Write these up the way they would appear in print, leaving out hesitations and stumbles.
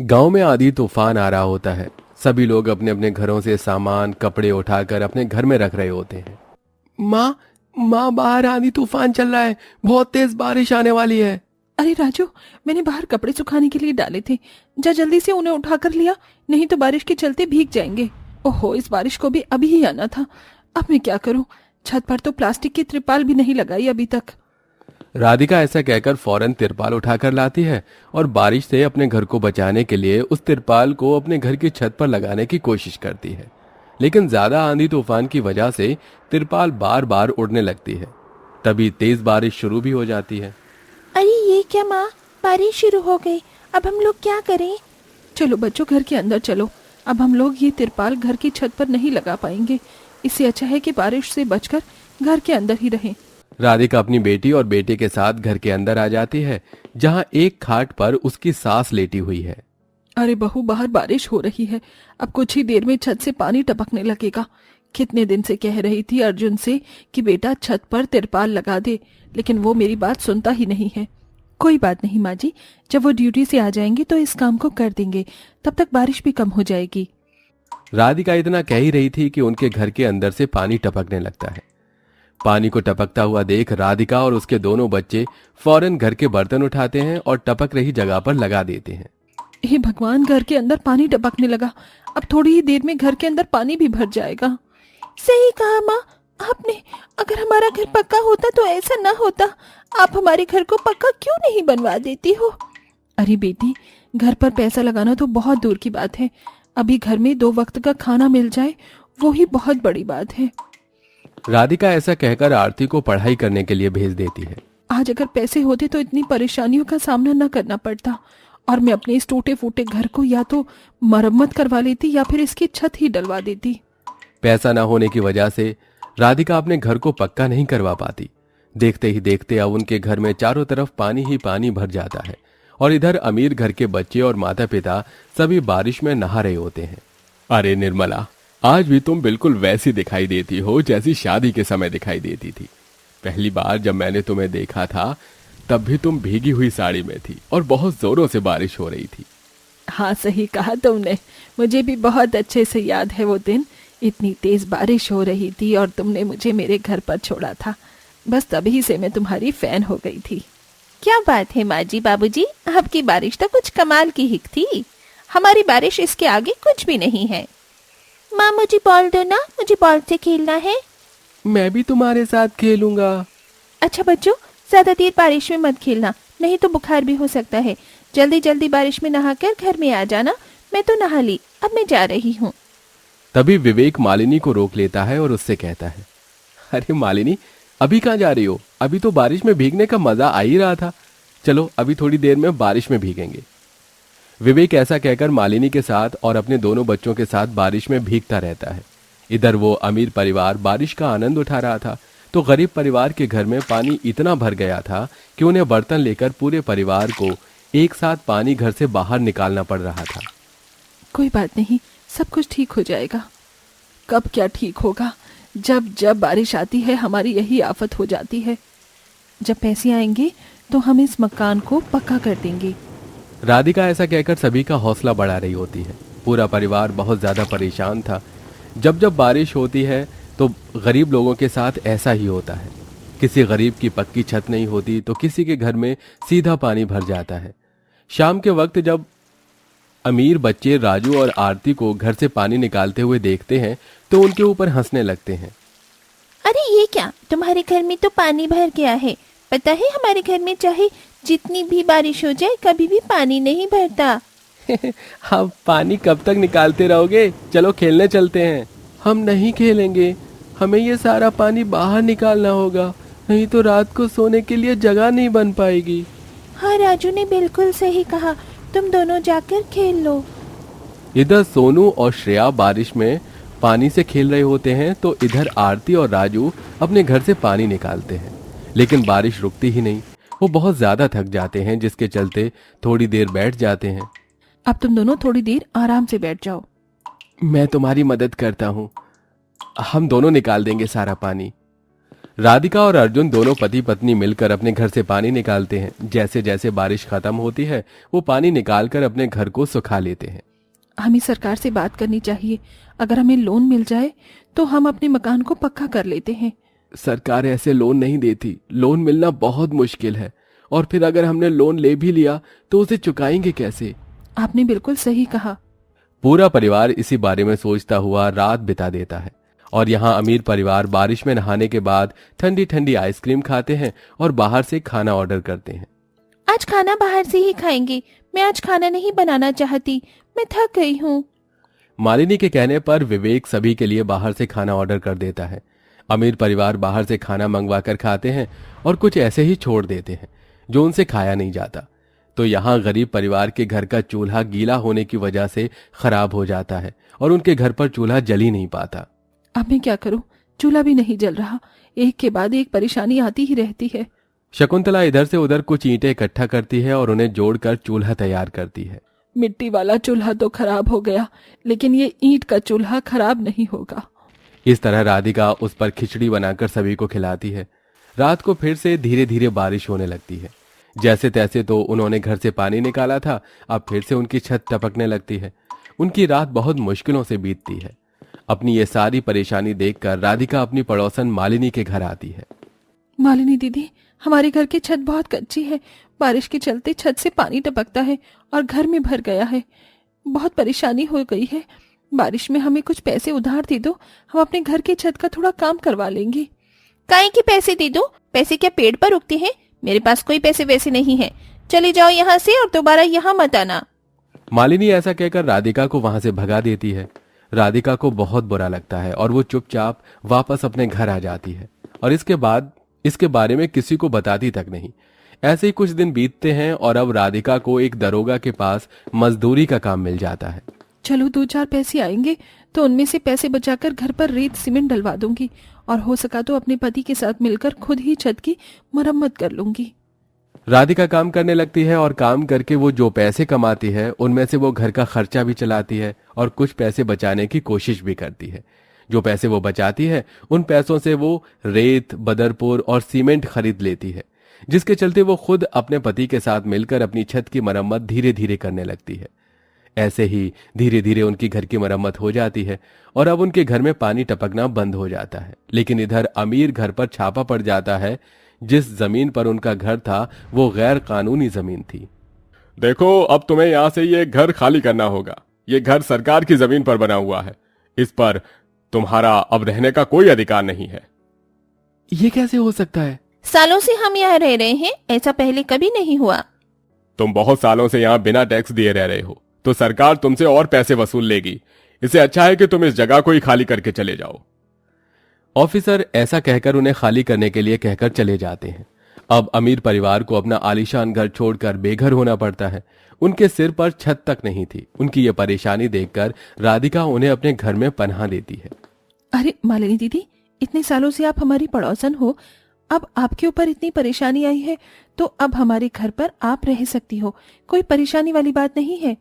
गांव में आंधी तूफान आ रहा होता है। सभी लोग अपने अपने घरों से सामान कपड़े उठाकर अपने घर में रख रहे होते हैं। माँ, माँ, बाहर आंधी तूफान चल रहा है, बहुत तेज बारिश आने वाली है। अरे राजू, मैंने बाहर कपड़े सुखाने के लिए डाले थे। जा जल्दी से उन्हें उठा कर लिया, नहीं तो बारिश के चलते भीग जाएंगे। ओहो, इस बारिश को भी अभी ही आना था। अब मैं क्या करूं? छत पर तो प्लास्टिक की त्रिपाल भी नहीं लगाई अभी तक। राधिका ऐसा कहकर फौरन तिरपाल उठाकर लाती है और बारिश से अपने घर को बचाने के लिए उस तिरपाल को अपने घर की छत पर लगाने की कोशिश करती है। लेकिन ज्यादा आंधी तूफान की वजह से तिरपाल बार बार उड़ने लगती है। तभी तेज बारिश शुरू भी हो जाती है। अरे ये क्या माँ, बारिश शुरू हो गई। अब हम लोग क्या करें? चलो बच्चों, घर के अंदर चलो। अब हम लोग ये तिरपाल घर की छत पर नहीं लगा पाएंगे। इससे अच्छा है कि बारिश से बचकर घर के अंदर ही रहें। राधिका अपनी बेटी और बेटे के साथ घर के अंदर आ जाती है, जहां एक खाट पर उसकी सास लेटी हुई है। अरे बहू, बाहर बारिश हो रही है। अब कुछ ही देर में छत से पानी टपकने लगेगा। कितने दिन से कह रही थी अर्जुन से कि बेटा छत पर तिरपाल लगा दे, लेकिन वो मेरी बात सुनता ही नहीं है। कोई बात नहीं माँ जी, जब वो ड्यूटी से आ जाएंगे तो इस काम को कर देंगे। तब तक बारिश भी कम हो जाएगी। राधिका इतना कह ही रही थी कि उनके घर के अंदर से पानी टपकने लगता है। पानी को टपकता हुआ देख राधिका और उसके दोनों बच्चे फौरन घर के बर्तन उठाते हैं और टपक रही जगह पर लगा देते हैं। हे भगवान, घर के अंदर पानी टपकने लगा। अब थोड़ी ही देर में घर के अंदर पानी भी भर जाएगा। सही कहा माँ आपने। अगर हमारा घर पक्का होता तो ऐसा ना होता। आप हमारे घर को पक्का क्यों नहीं बनवा देती हो? अरे बेटी, घर पर पैसा लगाना तो बहुत दूर की बात है। अभी घर में 2 वक्त का खाना मिल जाए, वो ही बहुत बड़ी बात है। राधिका ऐसा कहकर आरती को पढ़ाई करने के लिए भेज देती है। आज अगर पैसे होते तो इतनी परेशानियों का सामना न करना पड़ता और मैं अपने इस टूटे फूटे घर को या तो मरम्मत करवा लेती या फिर इसकी छत ही डलवा देती। पैसा न होने की वजह से राधिका अपने घर को पक्का नहीं करवा पाती। देखते ही देखते अब उनके घर में चारों तरफ पानी ही पानी भर जाता है और इधर अमीर घर के बच्चे और माता पिता सभी बारिश में नहा रहे होते हैं। अरे निर्मला, आज भी तुम बिल्कुल वैसी दिखाई देती हो जैसी शादी के समय दिखाई देती थी। पहली बार जब मैंने तुम्हें देखा था तब भी तुम भीगी हुई साड़ी में थी और बहुत जोरों से बारिश हो रही थी। हाँ, सही कहा तुमने। मुझे भी बहुत अच्छे से याद है वो दिन। इतनी तेज बारिश हो रही थी और तुमने मुझे मेरे घर पर छोड़ा था। बस तभी से मैं तुम्हारी फैन हो गई थी। क्या बात है माँ जी, बाबूजी, आपकी बारिश तो कुछ कमाल की हिक थी। हमारी बारिश इसके आगे कुछ भी नहीं है। माँ मुझे बॉल दो ना, मुझे बॉल से खेलना है। मैं भी तुम्हारे साथ खेलूंगा। अच्छा बच्चों, ज्यादा देर बारिश में मत खेलना, नहीं तो बुखार भी हो सकता है। जल्दी जल्दी बारिश में नहाकर घर में आ जाना। मैं तो नहा ली, अब मैं जा रही हूँ। तभी विवेक मालिनी को रोक लेता है और उससे कहता है, अरे मालिनी, अभी कहाँ जा रही हो? अभी तो बारिश में भीगने का मजा आ ही रहा था। चलो अभी थोड़ी देर में बारिश में भीगेंगे। विवेक ऐसा कहकर मालिनी के साथ और अपने दोनों बच्चों के साथ बारिश में भीगता रहता है। इधर वो अमीर परिवार बारिश का आनंद उठा रहा था तो गरीब परिवार के घर में पानी इतना भर गया था कि उन्हें बर्तन लेकर पूरे परिवार को एक साथ पानी घर से बाहर निकालना पड़ रहा था। कोई बात नहीं, सब कुछ ठीक हो जाएगा। कब क्या ठीक होगा? जब जब बारिश आती है हमारी यही आफत हो जाती है। जब पैसे आएंगे तो हम इस मकान को पक्का कर देंगे। राधिका ऐसा कहकर सभी का हौसला बढ़ा रही होती है। पूरा परिवार बहुत ज्यादा परेशान था। जब जब बारिश होती है तो गरीब लोगों के साथ ऐसा ही होता है। किसी गरीब की पक्की छत नहीं होती तो किसी के घर में सीधा पानी भर जाता है। शाम के वक्त जब अमीर बच्चे राजू और आरती को घर से पानी निकालते हुए देखते हैं तो उनके ऊपर हंसने लगते हैं। अरे ये क्या, तुम्हारे घर में तो पानी भर गया है। पता है हमारे घर में चाहे जितनी भी बारिश हो जाए कभी भी पानी नहीं भरता। हम पानी कब तक निकालते रहोगे? चलो खेलने चलते हैं। हम नहीं खेलेंगे, हमें ये सारा पानी बाहर निकालना होगा, नहीं तो रात को सोने के लिए जगह नहीं बन पाएगी। हाँ, राजू ने बिल्कुल सही कहा, तुम दोनों जाकर खेल लो। इधर सोनू और श्रेया बारिश में पानी से खेल रहे होते हैं तो इधर आरती और राजू अपने घर से पानी निकालते हैं। लेकिन बारिश रुकती ही नहीं। वो बहुत ज्यादा थक जाते हैं जिसके चलते थोड़ी देर बैठ जाते हैं। अब तुम दोनों थोड़ी देर आराम से बैठ जाओ। मैं तुम्हारी मदद करता हूँ, हम दोनों निकाल देंगे सारा पानी। राधिका और अर्जुन दोनों पति पत्नी मिलकर अपने घर से पानी निकालते हैं। जैसे जैसे बारिश खत्म होती है वो पानी निकालकर अपने घर को सुखा लेते हैं। हमें सरकार से बात करनी चाहिए। अगर हमें लोन मिल जाए तो हम अपने मकान को पक्का कर लेते हैं। सरकार ऐसे लोन नहीं देती, लोन मिलना बहुत मुश्किल है, और फिर अगर हमने लोन ले भी लिया तो उसे चुकाएंगे कैसे? आपने बिल्कुल सही कहा। पूरा परिवार इसी बारे में सोचता हुआ रात बिता देता है। और यहाँ अमीर परिवार बारिश में नहाने के बाद ठंडी ठंडी आइसक्रीम खाते हैं और बाहर से खाना ऑर्डर करते हैं। आज खाना बाहर से ही खाएंगे, मैं आज खाना नहीं बनाना चाहती, मैं थक गई हूँ। मालिनी के कहने पर विवेक सभी के लिए बाहर से खाना ऑर्डर कर देता है। अमीर परिवार बाहर से खाना मंगवा कर खाते हैं और कुछ ऐसे ही छोड़ देते हैं जो उनसे खाया नहीं जाता। तो यहाँ गरीब परिवार के घर का चूल्हा गीला होने की वजह से खराब हो जाता है और उनके घर पर चूल्हा जल ही नहीं पाता। अब मैं क्या करूं? चूल्हा भी नहीं जल रहा। एक के बाद एक परेशानी आती ही रहती है। शकुंतला इधर से उधर कुछ ईंटें इकट्ठा करती है और उन्हें जोड़कर चूल्हा तैयार करती है। मिट्टी वाला चूल्हा तो खराब हो गया, लेकिन ये ईंट का चूल्हा खराब नहीं होगा। इस तरह राधिका उस पर खिचड़ी बनाकर सभी को खिलाती है। रात को फिर से धीरे धीरे बारिश होने लगती है। जैसे तैसे तो उन्होंने घर से पानी निकाला था, अब फिर से उनकी छत टपकने लगती है। उनकी रात बहुत मुश्किलों से बीतती है। अपनी ये सारी परेशानी देखकर राधिका अपनी पड़ोसन मालिनी के घर आती है। मालिनी दीदी, हमारे घर की छत बहुत कच्ची है। बारिश के चलते छत से पानी टपकता है और घर में भर गया है। बहुत परेशानी हो गई है। बारिश में हमें कुछ पैसे उधार दे दो, हम अपने घर की छत का थोड़ा काम करवा लेंगे। काहे के पैसे दे दो? पैसे क्या पेड़ पर उगते हैं? मेरे पास कोई पैसे वैसे नहीं है। चले जाओ यहाँ से और दोबारा यहाँ मत आना। मालिनी ऐसा कहकर राधिका को वहां से भगा देती है। राधिका को बहुत बुरा लगता है और वो चुपचाप वापस अपने घर आ जाती है और इसके बाद इसके बारे में किसी को बताती तक नहीं। ऐसे ही कुछ दिन बीतते हैं और अब राधिका को एक दरोगा के पास मजदूरी का काम मिल जाता है। चलो 2-4 पैसे आएंगे तो उनमें से पैसे बचाकर घर पर रेत सीमेंट डलवा दूंगी और हो सका तो अपने पति के साथ मिलकर खुद ही छत की मरम्मत कर लूंगी। राधिका काम करने लगती है और काम करके वो जो पैसे कमाती है उनमें से वो घर का खर्चा भी चलाती है और कुछ पैसे बचाने की कोशिश भी करती है। जो पैसे वो बचाती है उन पैसों से वो रेत, बदरपुर और सीमेंट खरीद लेती है, जिसके चलते वो खुद अपने पति के साथ मिलकर अपनी छत की मरम्मत धीरे धीरे करने लगती है। ऐसे ही धीरे धीरे उनकी घर की मरम्मत हो जाती है और अब उनके घर में पानी टपकना बंद हो जाता है। लेकिन इधर अमीर घर पर छापा पड़ जाता है। जिस जमीन पर उनका घर था वो गैर कानूनी जमीन थी। देखो, अब तुम्हें यहाँ से ये घर खाली करना होगा। ये घर सरकार की जमीन पर बना हुआ है, इस पर तुम्हारा अब रहने का कोई अधिकार नहीं है। ये कैसे हो सकता है? सालों से हम यहाँ रह रहे हैं, ऐसा पहले कभी नहीं हुआ। तुम बहुत सालों से यहाँ बिना टैक्स दिए रह रहे हो, तो सरकार तुमसे और पैसे वसूल लेगी। इससे अच्छा है कि तुम इस जगह को ही खाली करके चले जाओ। ऑफिसर ऐसा कहकर उन्हें खाली करने के लिए कहकर चले जाते हैं। अब अमीर परिवार को अपना आलीशान घर छोड़कर बेघर होना पड़ता है। उनके सिर पर छत तक नहीं थी। उनकी ये परेशानी देखकर राधिका उन्हें अपने घर में पनाह देती है। अरे मालिनी दीदी, इतने सालों से आप हमारी पड़ोसन हो, अब आपके ऊपर इतनी परेशानी आई है तो अब हमारे घर पर आप रह सकती हो, कोई परेशानी वाली बात नहीं है।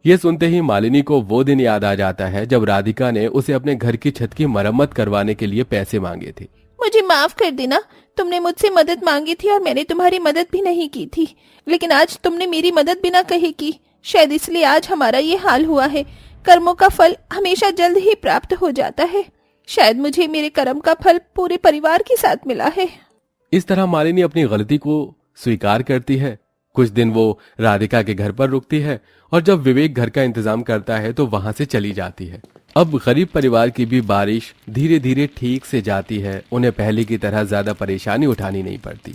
ये सुनते ही मालिनी को वो दिन याद आ जाता है जब राधिका ने उसे अपने घर की छत की मरम्मत करवाने के लिए पैसे मांगे थे। मुझे माफ कर देना, तुमने मुझसे मदद मांगी थी और मैंने तुम्हारी मदद भी नहीं की थी, लेकिन आज तुमने मेरी मदद बिना कहे की, शायद इसलिए आज हमारा ये हाल हुआ है। कर्मों का फल हमेशा जल्द ही प्राप्त हो जाता है। शायद मुझे मेरे कर्म का फल पूरे परिवार के साथ मिला है। इस तरह मालिनी अपनी गलती को स्वीकार करती है। कुछ दिन वो राधिका के घर पर रुकती है और जब विवेक घर का इंतजाम करता है तो वहां से चली जाती है। अब गरीब परिवार की भी बारिश धीरे धीरे ठीक से जाती है। उन्हें पहले की तरह ज्यादा परेशानी उठानी नहीं पड़ती।